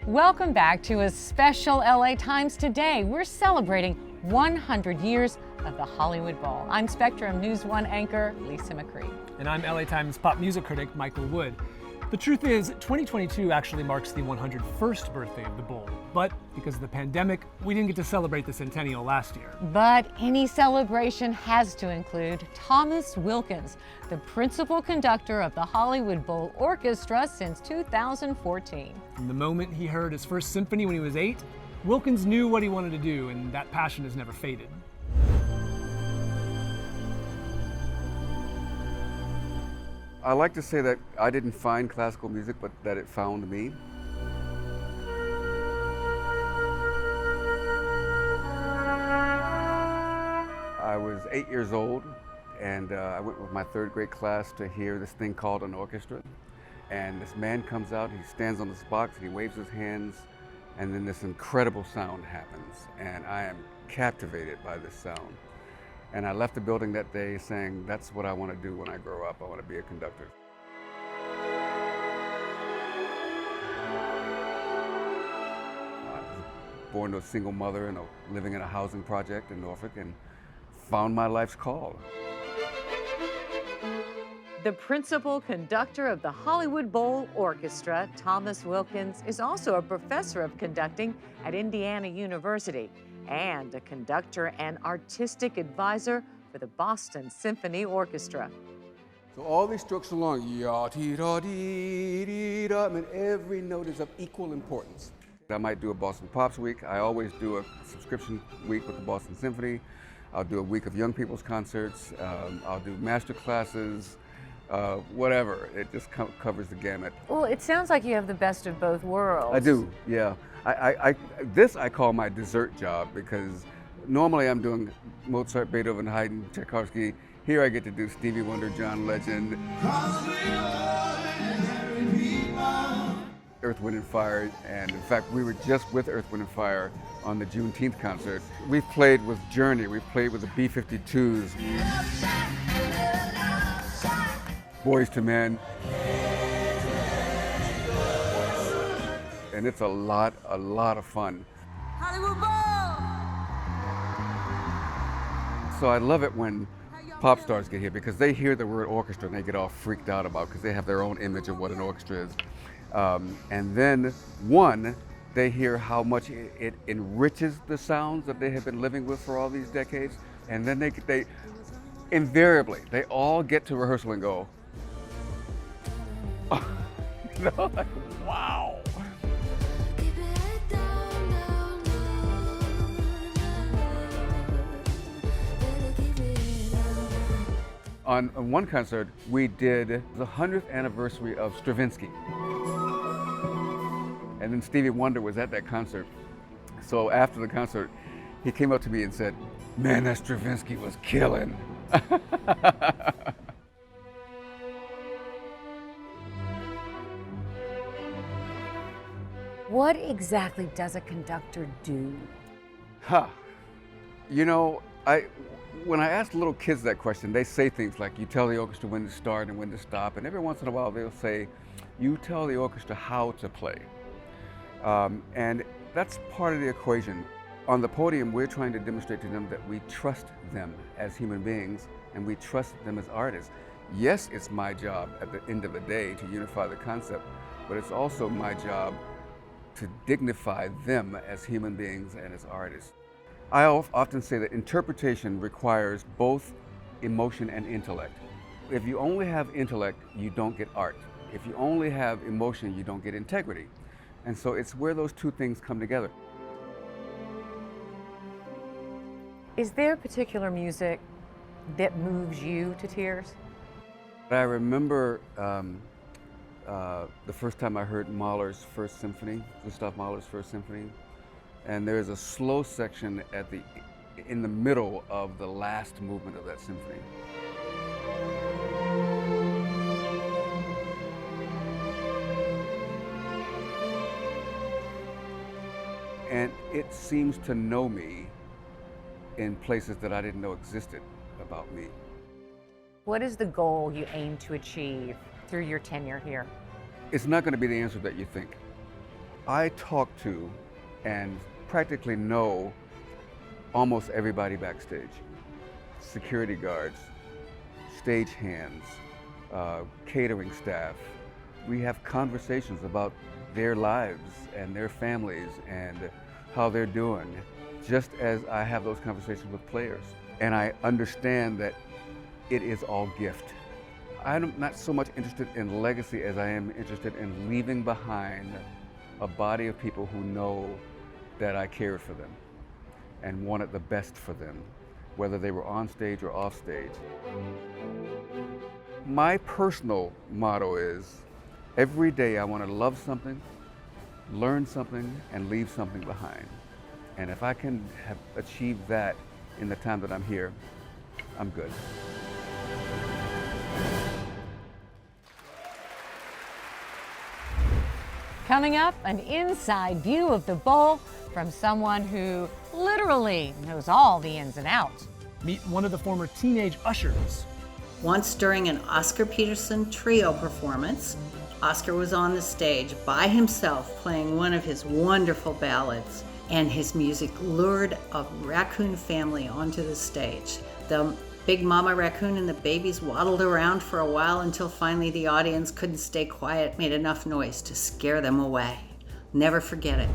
Welcome back to a special LA Times Today. We're celebrating 100 years of the Hollywood Bowl. I'm Spectrum News 1 anchor Lisa McCree. And I'm LA Times pop music critic Michael Wood. The truth is, 2022 actually marks the 101st birthday of the Bowl. But because of the pandemic, we didn't get to celebrate the centennial last year. But any celebration has to include Thomas Wilkins, the principal conductor of the Hollywood Bowl Orchestra since 2014. From the moment he heard his first symphony when he was 8, Wilkins knew what he wanted to do, and that passion has never faded. I like to say that I didn't find classical music, but that it found me. I was 8 years old, and I went with my third grade class to hear this thing called an orchestra. And this man comes out, he stands on this box, and he waves his hands, and then this incredible sound happens. And I am captivated by this sound. And I left the building that day saying, that's what I want to do when I grow up. I want to be a conductor. I was born to a single mother and living in a housing project in Norfolk, and found my life's call. The principal conductor of the Hollywood Bowl Orchestra, Thomas Wilkins, is also a professor of conducting at Indiana University and a conductor and artistic advisor for the Boston Symphony Orchestra. So all these strokes along, ya-ti-da-dee-dee-da, I mean, every note is of equal importance. I might do a Boston Pops week. I always do a subscription week with the Boston Symphony. I'll do a week of young people's concerts. I'll do master classes, whatever. It just covers the gamut. Well, it sounds like you have the best of both worlds. I do, yeah. This I call my dessert job, because normally I'm doing Mozart, Beethoven, Haydn, Tchaikovsky. Here I get to do Stevie Wonder, John Legend, Earth, Wind and Fire, and in fact we were just with Earth, Wind and Fire on the Juneteenth concert. We've played with Journey, we've played with the B-52s, Boys to Men. And it's a lot of fun. Hollywood Bowl! So I love it when pop stars get here, because they hear the word orchestra and they get all freaked out about it, because they have their own image of what an orchestra is. And then, they hear how much it enriches the sounds that they have been living with for all these decades. And then they invariably, they all get to rehearsal and go, like, wow. On one concert, we did the 100th anniversary of Stravinsky. And then Stevie Wonder was at that concert. So after the concert, he came up to me and said, "Man, that Stravinsky was killing." What exactly does a conductor do? You know, when I ask little kids that question, they say things like, you tell the orchestra when to start and when to stop, and every once in a while they'll say, you tell the orchestra how to play. And that's part of the equation. On the podium, we're trying to demonstrate to them that we trust them as human beings, and we trust them as artists. Yes, it's my job at the end of the day to unify the concept, but it's also my job to dignify them as human beings and as artists. I often say that interpretation requires both emotion and intellect. If you only have intellect, you don't get art. If you only have emotion, you don't get integrity. And so it's where those two things come together. Is there particular music that moves you to tears? I remember the first time I heard Mahler's First Symphony, Gustav Mahler's First Symphony, and there's a slow section in the middle of the last movement of that symphony. And it seems to know me in places that I didn't know existed about me. What is the goal you aim to achieve through your tenure here? It's not going to be the answer that you think. I talk to and practically know almost everybody backstage. Security guards, stagehands, catering staff. We have conversations about their lives and their families and how they're doing, just as I have those conversations with players. And I understand that it is all gift. I'm not so much interested in legacy as I am interested in leaving behind a body of people who know that I cared for them and wanted the best for them, whether they were on stage or off stage. My personal motto is, every day I want to love something, learn something, and leave something behind. And if I can have achieved that in the time that I'm here, I'm good. Coming up, an inside view of the bowl from someone who literally knows all the ins and outs. Meet one of the former teenage ushers. Once during an Oscar Peterson trio performance, Oscar was on the stage by himself playing one of his wonderful ballads, and his music lured a raccoon family onto the stage. The big mama raccoon and the babies waddled around for a while until finally the audience couldn't stay quiet, made enough noise to scare them away. Never forget it.